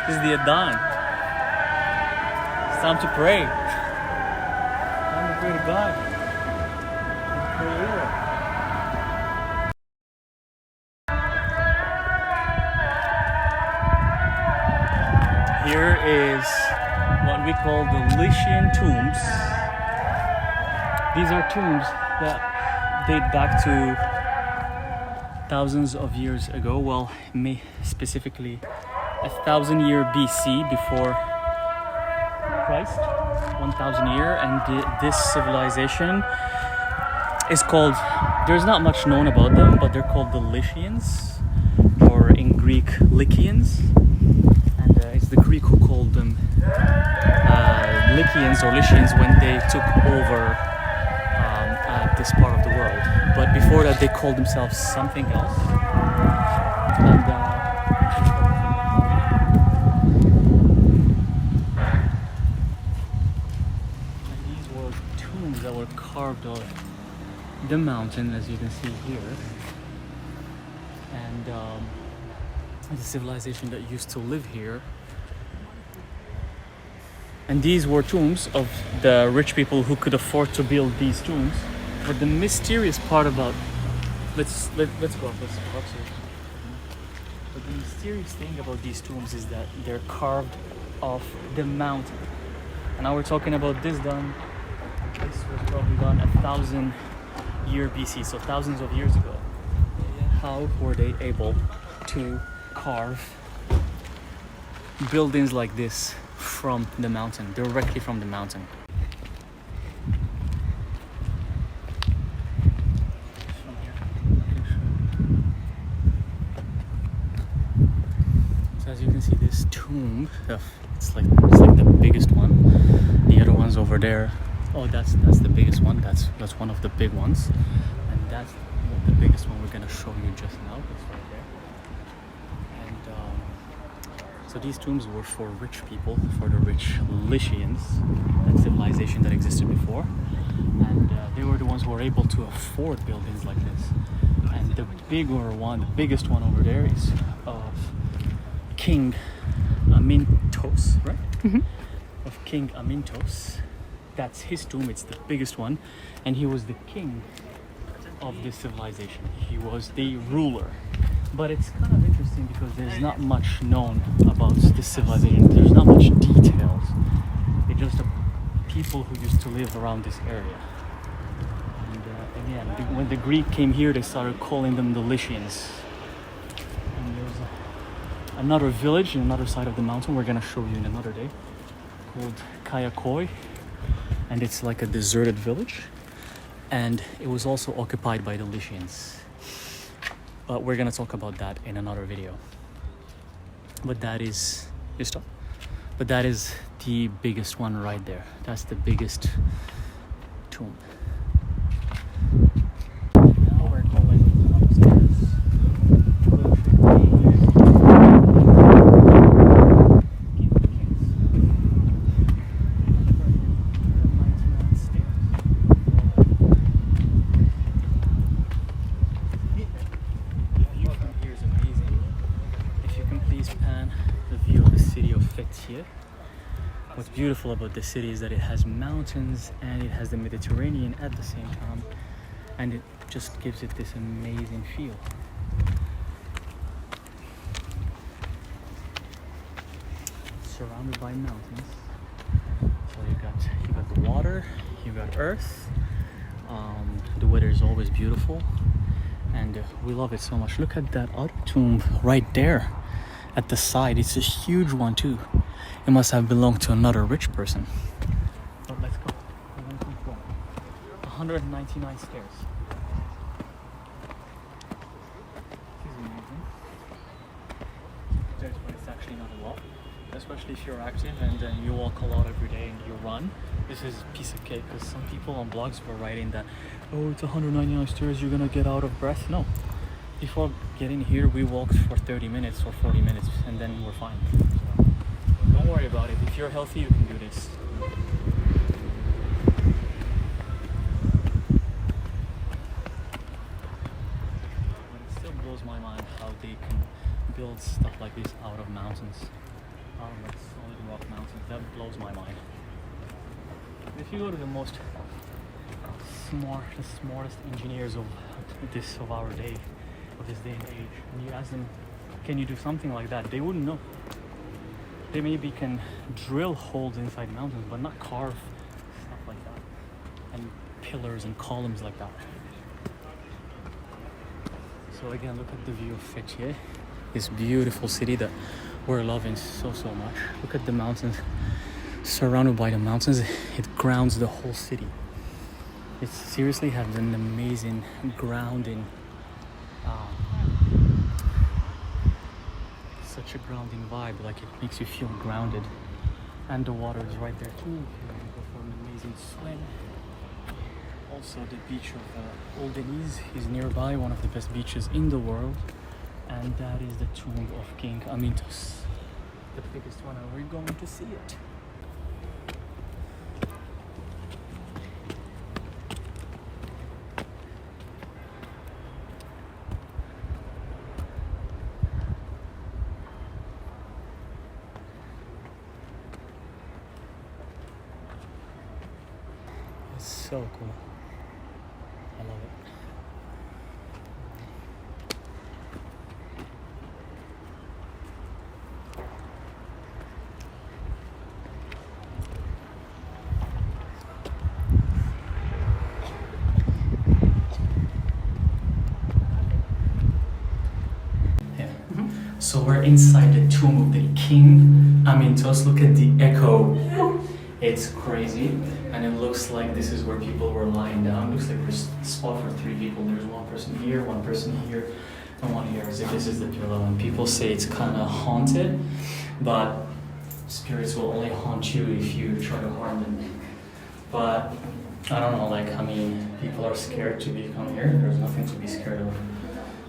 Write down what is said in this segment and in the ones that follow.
This is the Adhan. It's time to pray. Time to pray to God, the Creator. Here is what we call the Lycian tombs. These are tombs that date back to thousands of years ago. Well, specifically 1,000 year BC, before Christ, 1,000 year, and this civilization is called, there's not much known about them, but they're called the Lycians, or in Greek, Lycians, and it's the Greek who called them Lycians or Lycians when they took over this part of the world. But before that, they called themselves something else. And these were tombs that were carved off the mountain, as you can see here. And the civilization that used to live here. And these were tombs of the rich people who could afford to build these tombs. But the mysterious part about let's go up. But the mysterious thing about these tombs is that they're carved off the mountain. And now we're talking about this done. This was probably done 1,000 year BC, so thousands of years ago. How were they able to carve buildings like this from the mountain, directly from the mountain? So as you can see, this tomb, it's like the biggest one. The other one's over there. Oh, that's the biggest one. That's one of the big ones, and that's the biggest one we're gonna show you just now. It's right there. And so these tombs were for rich people, for the rich Lycians, that civilization that existed before, and they were the ones who were able to afford buildings like this. And the biggest one over there is of King Amyntas, right? Mm-hmm. Of King Amyntas. That's his tomb. It's the biggest one, and he was the king of this civilization. He was the ruler. But it's kind of interesting because there's not much known about this civilization. There's not much details. It's just the people who used to live around this area. And again, when the Greek came here, they started calling them the Lycians. And there's another village in another side of the mountain we're gonna show you in another day, called Kayakoi. And it's like a deserted village, and it was also occupied by the Lycians. But we're gonna talk about that in another video. But that is But that is the biggest one right there. That's the biggest tomb. Now we're going upstairs. Here. What's beautiful about the city is that it has mountains and it has the Mediterranean at the same time, and it just gives it this amazing feel. It's surrounded by mountains, so you got the water, you got earth. The weather is always beautiful, and we love it so much. Look at that other tomb right there at the side. It's a huge one too. It must have belonged to another rich person. But let's go. 199 stairs. This is amazing. But it's actually not a lot, especially if you're active and you walk a lot every day and you run. This is a piece of cake, because some people on blogs were writing that, oh, it's 199 stairs, you're gonna get out of breath. No. Before getting here, we walked for 30 minutes or 40 minutes, and then we're fine. So don't worry about it. If you're healthy, you can do this. But it still blows my mind how they can build stuff like this out of mountains. It's solid rock mountains. That blows my mind. If you go to the smartest engineers of our day, of this day and age, and you ask them, can you do something like that? They wouldn't know. They maybe can drill holes inside mountains, but not carve stuff like that, and pillars and columns like that. So again, look at the view of Fethiye, this beautiful city that we're loving so much. Look at the mountains. Surrounded by the mountains, it grounds the whole city. It seriously has an amazing grounding, such a grounding vibe. Like, it makes you feel grounded, and the water is right there too. You can go for an amazing swim. Also, the beach of Old Denise is nearby, one of the best beaches in the world, and that is the tomb of King Amyntas, the biggest one, and we're going to see it. It's so cool. I love it. So we're inside the tomb of the King Amyntas. Look at the echo. It's crazy. And it looks like this is where people were lying down. Looks like there's a spot for 3 people. There's one person here, and one here, as if this is the pillow. And people say it's kind of haunted, but spirits will only haunt you if you try to harm them. But I don't know, like, I mean, people are scared to come here. There's nothing to be scared of.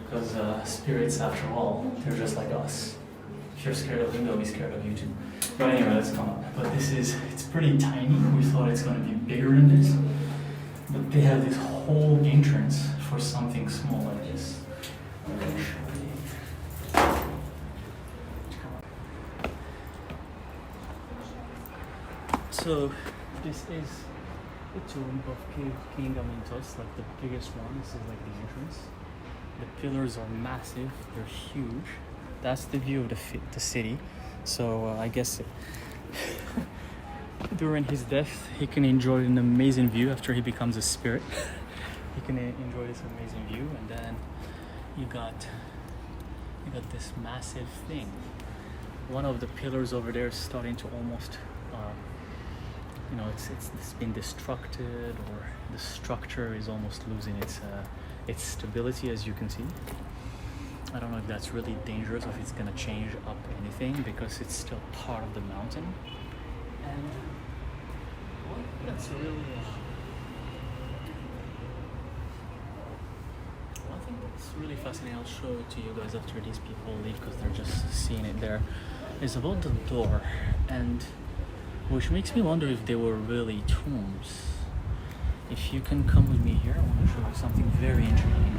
Because spirits, after all, they're just like us. If you're scared of them, they'll be scared of you too. But anyway, let's come on. But it's pretty tiny. We thought it's going to be bigger than this. But they have this whole entrance for something small like this. So this is the tomb of King Amyntas, like the biggest one. This is like the entrance. The pillars are massive, they're huge. That's the view of the city. So I guess during his death, he can enjoy an amazing view after he becomes a spirit. He can enjoy this amazing view, and then you got this massive thing. One of the pillars over there is starting to almost, it's been destructed, or the structure is almost losing its stability, as you can see. I don't know if that's really dangerous, or if it's gonna change up anything, because it's still part of the mountain. And that's really, I think it's really fascinating. I'll show it to you guys after these people leave, because they're just seeing it there. It's about the door, and which makes me wonder if they were really tombs. If you can come with me here, I want to show you something very interesting.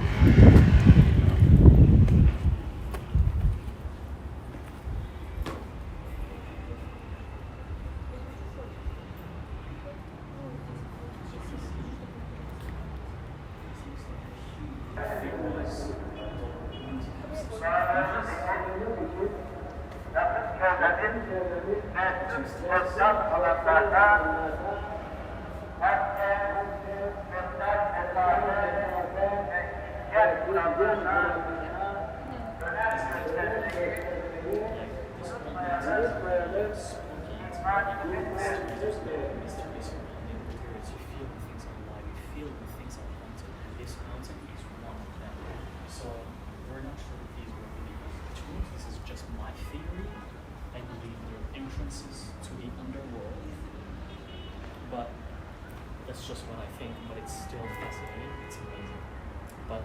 So we're not sure if these were really tombs. This is just my theory. I believe there are entrances to the underworld, but that's just what I think. But it's still fascinating. It's amazing. But